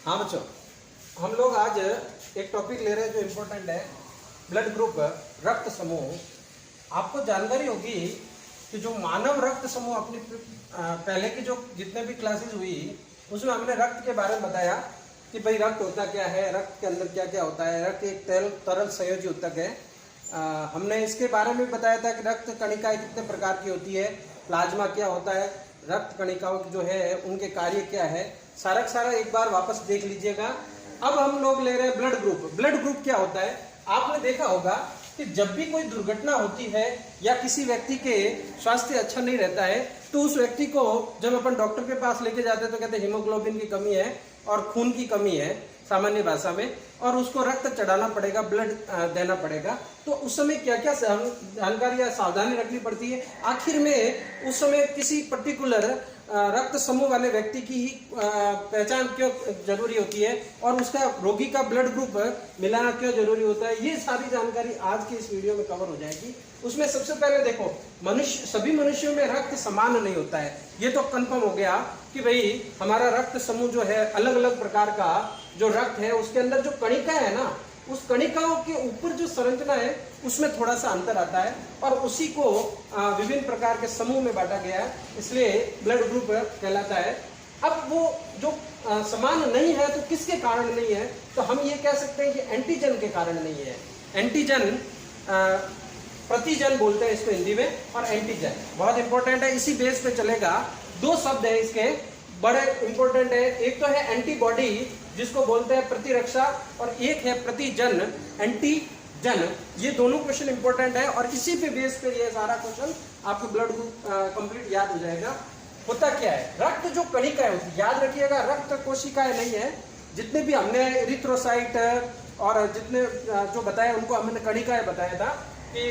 हाँ बच्चों, हम लोग आज एक टॉपिक ले रहे हैं जो इम्पोर्टेंट है, ब्लड ग्रुप, रक्त समूह। आपको जानकारी होगी कि जो मानव रक्त समूह अपनी पहले की जो जितने भी क्लासेस हुई उसमें हमने रक्त के बारे में बताया कि भाई रक्त होता क्या है, रक्त के अंदर क्या क्या होता है। रक्त एक तरल संयोजी ऊतक है। हमने इसके बारे में बताया था कि रक्त कणिकाएं कितने प्रकार की होती है, प्लाज्मा क्या होता है, रक्त कणिकाओं जो है उनके कार्य क्या है, सारा का सारा एक बार वापस देख लीजिएगा। अब हम लोग ले रहे हैं ब्लड ग्रुप। ब्लड ग्रुप क्या होता है? आपने देखा होगा कि जब भी कोई दुर्घटना होती है या किसी व्यक्ति के स्वास्थ्य अच्छा नहीं रहता है तो उस व्यक्ति को जब अपन डॉक्टर के पास लेके जाते हैं तो कहते हैं हीमोग्लोबिन की कमी है और खून की कमी है सामान्य भाषा में, और उसको रक्त चढ़ाना पड़ेगा, ब्लड देना पड़ेगा। तो उस समय क्या क्या जानकारी या सावधानी रखनी पड़ती है? आखिर में उस समय किसी पर्टिकुलर रक्त समूह वाले व्यक्ति की पहचान क्यों जरूरी होती है और उसका रोगी का ब्लड ग्रुप मिलाना क्यों जरूरी होता है, ये सारी जानकारी आज की इस वीडियो में कवर हो जाएगी। उसमें सबसे पहले देखो, सभी मनुष्यों में रक्त समान नहीं होता है। ये तो कंफर्म हो गया कि भाई हमारा रक्त समूह जो है अलग अलग प्रकार का जो रक्त है उसके अंदर जो कणिका है ना, उस कणिकाओं के ऊपर जो संरचना है उसमें थोड़ा सा अंतर आता है और उसी को विभिन्न प्रकार के समूह में बांटा गया है, इसलिए ब्लड ग्रुप कहलाता है। अब वो जो समान नहीं है तो किसके कारण नहीं है? तो हम ये कह सकते हैं कि एंटीजन के कारण नहीं है। एंटीजन, प्रतिजन बोलते हैं इसको हिंदी में, और एंटीजन बहुत इंपॉर्टेंट है, इसी बेस पे चलेगा। दो शब्द है इसके बड़े इंपॉर्टेंट है, एक तो है एंटीबॉडी जिसको बोलते हैं प्रतिरक्षा, और एक है प्रतिजन, एंटीजन। ये दोनों क्वेश्चन इंपॉर्टेंट है और इसी पे बेस पे ये सारा क्वेश्चन आपको ब्लड ग्रुप कंप्लीट याद हो जाएगा। होता क्या है? रक्त जो कणिकाएं होती है, याद रखिएगा, रक्त कोशिकाएं नहीं है। जितने भी हमने इरिथ्रोसाइट और जितने जो बताए उनको हमने कणिकाएं बताया था कि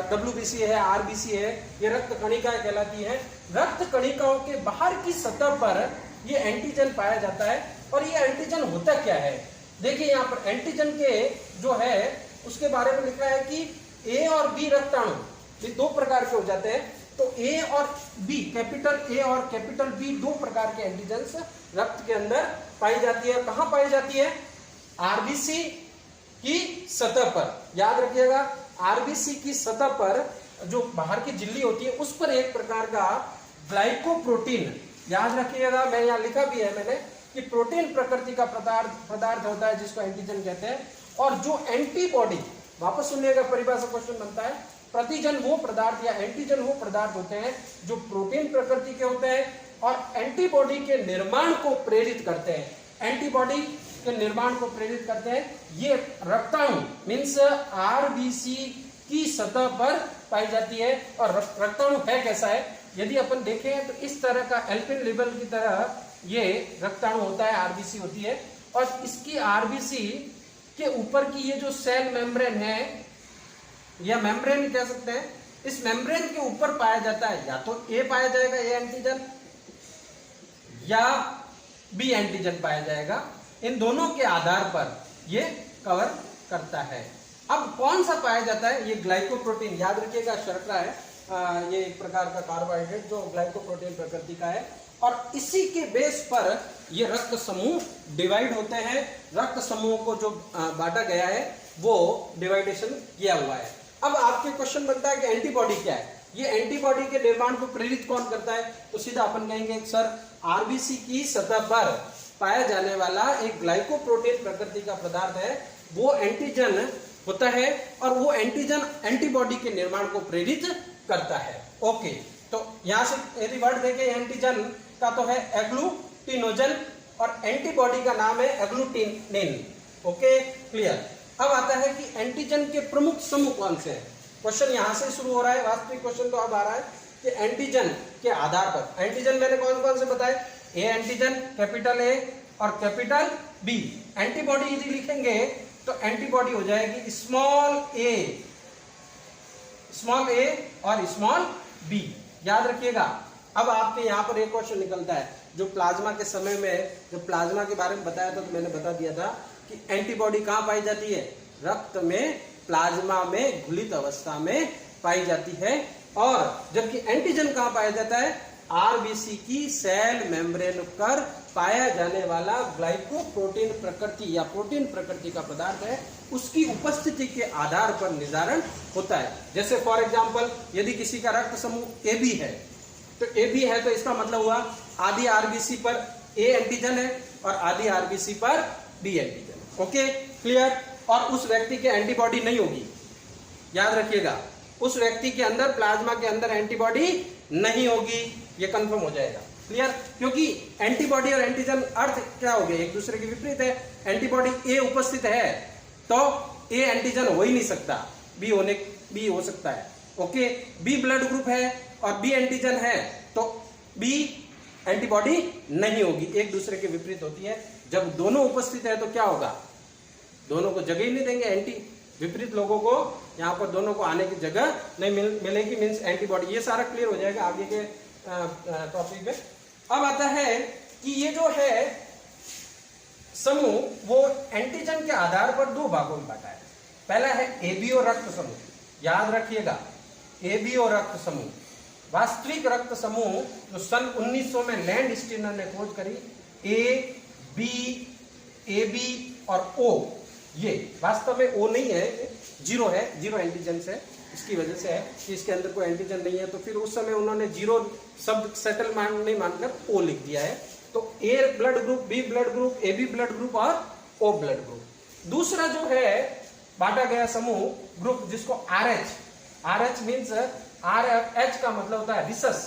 WBC है, RBC है, ये रक्त कणिकाएं कहलाती है। रक्त कणिकाओं के बाहर की सतह पर ये एंटीजन पाया जाता है। और ये एंटीजन होता क्या है? देखिए यहाँ पर एंटीजन के जो है उसके बारे में लिखा है कि A और B रक्ताणु ये दो प्रकार के हो जाते हैं। तो A और B, कैपिटल A और कैपिटल B, दो प्रकार के एंटीजन्स रक्त के अंदर पाई जाती है। कहां पाई जाती है? RBC की सतह पर। याद रखिएगा, RBC की सतह पर जो बाहर की झिल्ली होती है उस पर एक प्रकार का ग्लाइकोप्रोटीन, याद रखिएगा, मैं यहाँ लिखा भी है मैंने कि प्रोटीन प्रकृति का पदार्थ होता है जिसको एंटीजन कहते हैं। और जो एंटीबॉडी, वापस सुनिएगा, परिभाषा क्वेश्चन बनता है, प्रतिजन वो पदार्थ या एंटीजन वो पदार्थ होते हैं जो प्रोटीन प्रकृति के होते हैं और एंटीबॉडी के निर्माण को प्रेरित करते हैं। एंटीबॉडी के निर्माण को प्रेरित करते हैं। ये रक्ताणु मीन्स RBC की सतह पर पाई जाती है। और रक्ताणु है कैसा है? यदि अपन देखें तो इस तरह का एल्पिन लेबल की तरह ये रक्ताणु होता है, RBC होती है। और इसकी RBC के ऊपर की ये जो सेल मेम्ब्रेन है या मेम्ब्रेन कह सकते हैं, इस मेम्ब्रेन के ऊपर पाया जाता है या तो A पाया जाएगा, A एंटीजन, या B एंटीजन पाया जाएगा। इन दोनों के आधार पर ये कवर करता है। अब कौन सा पाया जाता है? ये ग्लाइकोप्रोटीन, याद रखिएगा, शर्करा है, ये एक प्रकार का कार्बोहाइड्रेट जो ग्लाइकोप्रोटीन प्रकृति का है। और इसी के बेस पर ये रक्त समूह डिवाइड होते हैं। रक्त समूह को जो बांटा गया है वो डिवाइडेशन किया हुआ है। अब आपके क्वेश्चन बनता है कि एंटीबॉडी क्या है? ये एंटीबॉडी के निर्माण को प्रेरित कौन करता है? तो सीधा अपन कहेंगे सर, RBC की सतह पर पाया जाने वाला एक ग्लाइकोप्रोटीन प्रकृति का पदार्थ है, वो एंटीजन होता है और वो एंटीजन एंटीबॉडी के निर्माण को प्रेरित करता है। ओके, तो यहां से यदि वर्ड देखें, एंटीजन का तो है एग्लूटिनोजन और एंटीबॉडी का नाम है एग्लूटिनिन। Okay, clear. अब आता है कि एंटीजन के प्रमुख समूह कौन से हैं? क्वेश्चन यहां से शुरू हो रहा है, वास्तविक क्वेश्चन तो अब आ रहा है कि एंटीजन के आधार पर, एंटीजन मैंने कौन कौन से बताए? A एंटीजन, कैपिटल A और कैपिटल B। एंटीबॉडी यदि लिखेंगे तो एंटीबॉडी हो जाएगी स्मॉल a और स्मॉल b, याद रखिएगा। अब आपके यहाँ पर एक क्वेश्चन निकलता है, जो प्लाज्मा के समय में, जो प्लाज्मा के बारे में बताया था तो मैंने बता दिया था कि एंटीबॉडी कहाँ पाई जाती है? रक्त में, प्लाज्मा में घुलित अवस्था में पाई जाती है। और जबकि एंटीजन कहाँ पाया जाता है? आरबीसी की सेल मेम्ब्रेन पर पाया जाने वाला ग्लाइकोप्रोटीन प्रकृति या प्रोटीन प्रकृति का पदार्थ है, उसकी उपस्थिति के आधार पर निर्धारण होता है। जैसे फॉर एग्जांपल यदि किसी का रक्त समूह ए बी है, तो ए बी है तो इसका मतलब हुआ आधी आरबीसी पर ए एंटीजन है और आधी आरबीसी पर बी एंटीजन। Okay, clear. और उस व्यक्ति के एंटीबॉडी नहीं होगी, याद रखिएगा, उस व्यक्ति के अंदर प्लाज्मा के अंदर एंटीबॉडी नहीं होगी, ये कंफर्म हो जाएगा। क्लियर, क्योंकि एंटीबॉडी और एंटीजन अर्थ क्या हो गए, एक दूसरे के विपरीत है। एंटीबॉडी ए उपस्थित है तो ए एंटीजन हो ही नहीं सकता, बी हो सकता है। ओके, बी ब्लड ग्रुप है और बी एंटीजन है तो बी एंटीबॉडी नहीं होगी, एक दूसरे के विपरीत होती है। जब दोनों उपस्थित है तो क्या होगा, दोनों को जगह ही नहीं देंगे, एंटी विपरीत लोगों को यहाँ पर दोनों को आने की जगह नहीं मिलेगी, मीन्स एंटीबॉडी। ये सारा क्लियर हो जाएगा आगे के टॉपिक में। अब आता है कि ये जो है समूह, वो एंटीजन के आधार पर दो भागों में बांटा है। पहला है एबीओ रक्त समूह, याद रखिएगा, एबीओ रक्त समूह। वास्तविक रक्त समूह जो सन 1900 में लैंड स्टीनर ने खोज करी, ए बी और ओ, ये वास्तव में ओ नहीं है, जीरो है, जीरो एंटीजन से, इसकी वजह से है कि इसके अंदर कोई एंटीजन नहीं है, तो फिर उस समय उन्होंने जीरो शब्द सेटल नहीं मानकर ओ लिख दिया है। तो A blood group, B blood group, A B blood group और ओ ब्लड ग्रुप। दूसरा जो है बांटा गया समूह ग्रुप जिसको आरएच मीन्स आरएच का मतलब होता है रिसस।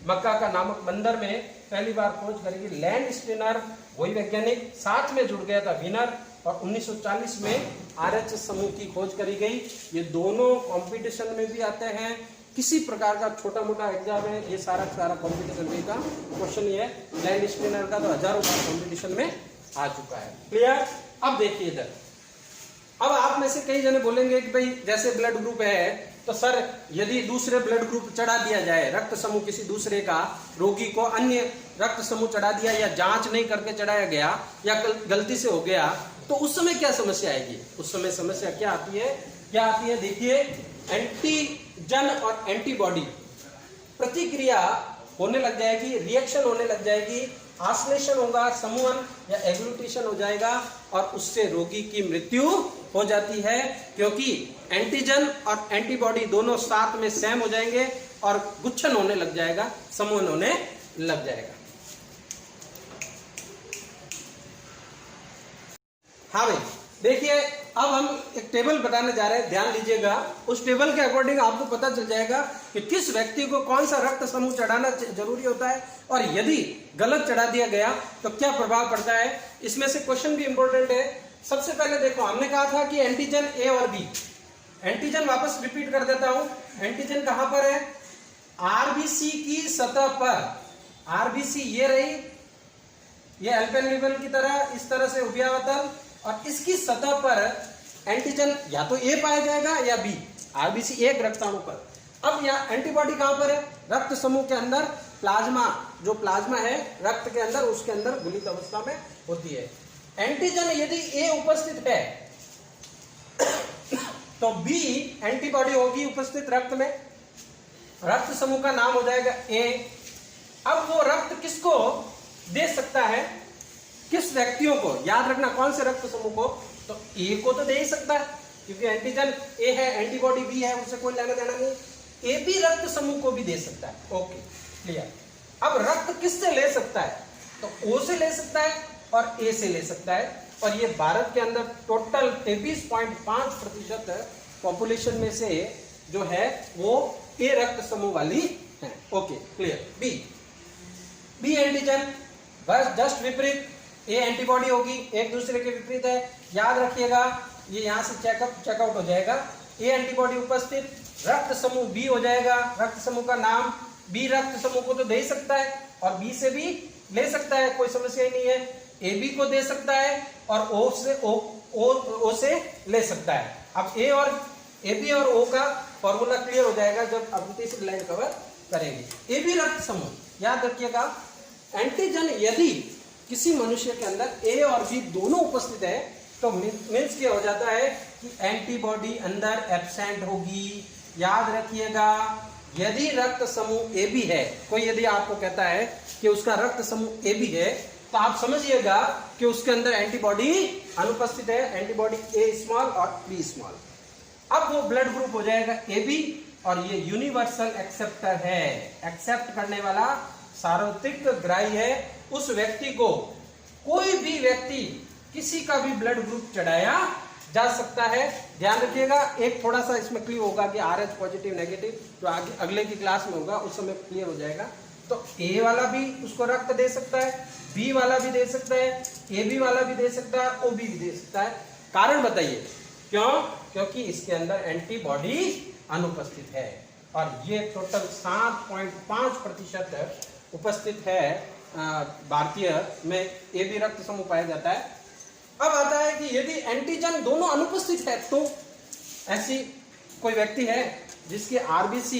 मक्का का नामक बंदर में पहली बार खोज करेगी लैंड स्टीनर, वही वैज्ञानिक, साथ में जुड़ गया था विनर, और 1940 में आरएच समूह की खोज करी गई। ये दोनों कंपटीशन में भी आते हैं, किसी प्रकार का छोटा मोटा एग्जाम है, ये सारा कंपटीशन में का क्वेश्चन ही है। लैंड स्टीनर का तो हजारों बार कंपटीशन में आ चुका है। क्लियर। अब देखिए इधर, अब आप में से कई जने बोलेंगे कि भाई जैसे ब्लड ग्रुप है तो सर यदि दूसरे ब्लड ग्रुप चढ़ा दिया जाए, रक्त समूह किसी दूसरे का, रोगी को अन्य रक्त समूह चढ़ा दिया या जांच नहीं करके चढ़ाया गया या गलती से हो गया, तो उस समय क्या समस्या आएगी? उस समय समस्या क्या आती है, देखिए, एंटीजन और एंटीबॉडी प्रतिक्रिया होने लग जाएगी, रिएक्शन होने लग जाएगी, आश्लेषण होगा, समूहन या एग्लूटेशन हो जाएगा और उससे रोगी की मृत्यु हो जाती है, क्योंकि एंटीजन और एंटीबॉडी दोनों साथ में सेम हो जाएंगे और गुच्छन होने लग जाएगा, समूहन होने लग जाएगा। हाँ भाई, देखिए अब हम एक टेबल बताने जा रहे हैं, ध्यान दीजिएगा। उस टेबल के अकॉर्डिंग आपको पता चल जाएगा कि किस व्यक्ति को कौन सा रक्त समूह चढ़ाना जरूरी होता है और यदि गलत चढ़ा दिया गया तो क्या प्रभाव पड़ता है। इसमें से क्वेश्चन भी इंपॉर्टेंट है। सबसे पहले देखो, हमने कहा था कि एंटीजन ए और बी, एंटीजन वापस रिपीट कर देता हूं, एंटीजन कहां पर है, आरबीसी की सतह पर। आरबीसी ये रही, ये एल्पेनलिबन की तरह इस तरह से उभयावतल, और इसकी सतह पर एंटीजन या तो ए पाया जाएगा या बी, आरबीसी एक रक्ताणु पर। अब यहाँ एंटीबॉडी कहां पर है, रक्त समूह के अंदर, प्लाज्मा, जो प्लाज्मा है रक्त के अंदर, उसके अंदर गुलित अवस्था में होती है। एंटीजन यदि ए उपस्थित है तो बी एंटीबॉडी होगी उपस्थित रक्त में, रक्त समूह का नाम हो जाएगा ए। अब वो रक्त किसको दे सकता है, किस व्यक्तियों को, याद रखना कौन से रक्त समूह को, तो ए को तो दे ही सकता है क्योंकि एंटीजन ए है, एंटीबॉडी बी है, उससे कोई लेना देना नहीं। ए बी रक्त समूह को भी दे सकता है। Okay, clear. अब रक्त किससे ले सकता है, तो ओ से ले सकता है और ए से ले सकता है, और ये भारत के अंदर टोटल 23.5% पॉपुलेशन में से जो है वो ए रक्त समूह वाली है। Okay, clear. बी एंटीजन बस जस्ट विपरीत, ए एंटीबॉडी होगी, एक दूसरे के विपरीत है, याद रखिएगा। ये यहां से चेकआउट हो जाएगा। ए एंटीबॉडी उपस्थित, रक्त समूह बी हो जाएगा, रक्त समूह का नाम, बी रक्त समूह को तो दे सकता है और बी से भी ले सकता है, कोई समस्या ही नहीं है। ए बी को दे सकता है और ओ से ले सकता है। अब ए बी और ओ का फॉर्मूला क्लियर हो जाएगा जब अब तीसरी लाइन कवर करेंगे। ए बी रक्त समूह, याद रखिएगा, एंटीजन यदि किसी मनुष्य के अंदर ए और बी दोनों उपस्थित है तो मीन्स क्या हो जाता है कि एंटीबॉडी अंदर एब्सेंट होगी। याद रखिएगा, यदि रक्त समूह ए बी है, कोई यदि आपको कहता है कि उसका रक्त समूह ए बी है, तो आप समझिएगा कि उसके अंदर एंटीबॉडी अनुपस्थित है, एंटीबॉडी ए स्मॉल और बी स्मॉल। अब वो ब्लड ग्रुप हो जाएगा ए बी और ये यूनिवर्सल एक्सेप्टर है, एक्सेप्ट करने वाला सार्वत्रिक ग्राही है। उस व्यक्ति को कोई भी व्यक्ति किसी का भी ब्लड ग्रुप चढ़ाया जा सकता है। ध्यान रखिएगा, एक थोड़ा सा इसमें क्लियर होगा कि RH पॉजिटिव नेगेटिव जो आगे अगले की क्लास में होगा उस समय क्लियर हो जाएगा। तो ए वाला भी उसको रक्त दे सकता है, बी वाला भी दे सकता है, ए बी वाला भी दे सकता है, ओ बी भी दे सकता है। कारण बताइए क्यों? क्योंकि इसके अंदर एंटीबॉडी अनुपस्थित है और ये टोटल 7.5% उपस्थित है। भारतीय में ए बी रक्त समूह पाया जाता है। अब आता है कि यदि एंटीजन दोनों अनुपस्थित है, तो ऐसी कोई व्यक्ति है जिसके आरबीसी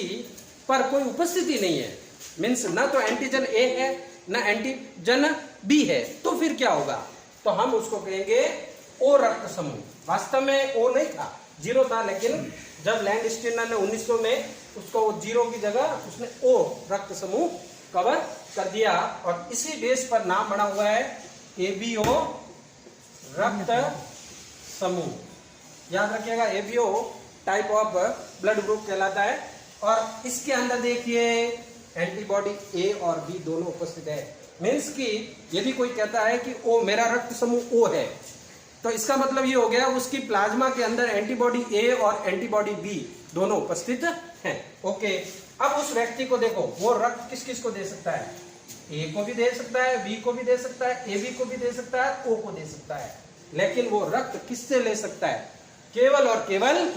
पर कोई उपस्थिति नहीं है, मीन्स न तो एंटीजन ए है न एंटीजन बी है, तो फिर क्या होगा? तो हम उसको कहेंगे ओ रक्त समूह। वास्तव में ओ नहीं था, 0 था, लेकिन जब लैंडस्टीनर ने 1900 में उसको 0 की जगह उसने ओ रक्त समूह कवर कर दिया और इसी बेस पर नाम बना हुआ है एबीओ रक्त समूह। याद रखिएगा, ABO type of blood group कहलाता है और इसके अंदर देखिए एंटीबॉडी ए और बी दोनों उपस्थित है। मीन्स कि यदि कोई कहता है कि ओ मेरा रक्त समूह ओ है, तो इसका मतलब ये हो गया उसकी प्लाज्मा के अंदर एंटीबॉडी ए और एंटीबॉडी बी दोनों उपस्थित हैं। ओके, अब उस व्यक्ति को देखो, वो रक्त किस किस को दे सकता है? ए को भी दे सकता है, बी को भी दे सकता है, ए बी को भी दे सकता है, ओ को दे सकता है, लेकिन वो रक्त किससे ले सकता है? केवल और केवल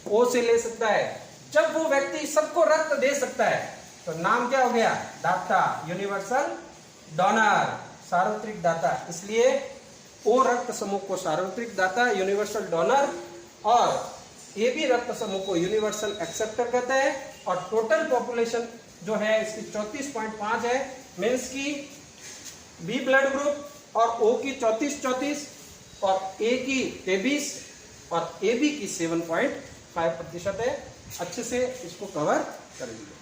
ओ से ले सकता है। जब वो व्यक्ति सबको रक्त दे सकता है तो नाम क्या हो गया? दाता, यूनिवर्सल डोनर, सार्वत्रिक दाता। इसलिए ओ रक्त समूह को सार्वत्रिक दाता, यूनिवर्सल डोनर, और ए बी रक्त समूह को यूनिवर्सल एक्सेप्टर कहते हैं। और टोटल पॉपुलेशन जो है इसकी 34.5 है, मीन्स की बी ब्लड ग्रुप और ओ की 34 और ए की 23 और ए बी की 7.5% है। अच्छे से इसको कवर कर लीजिए।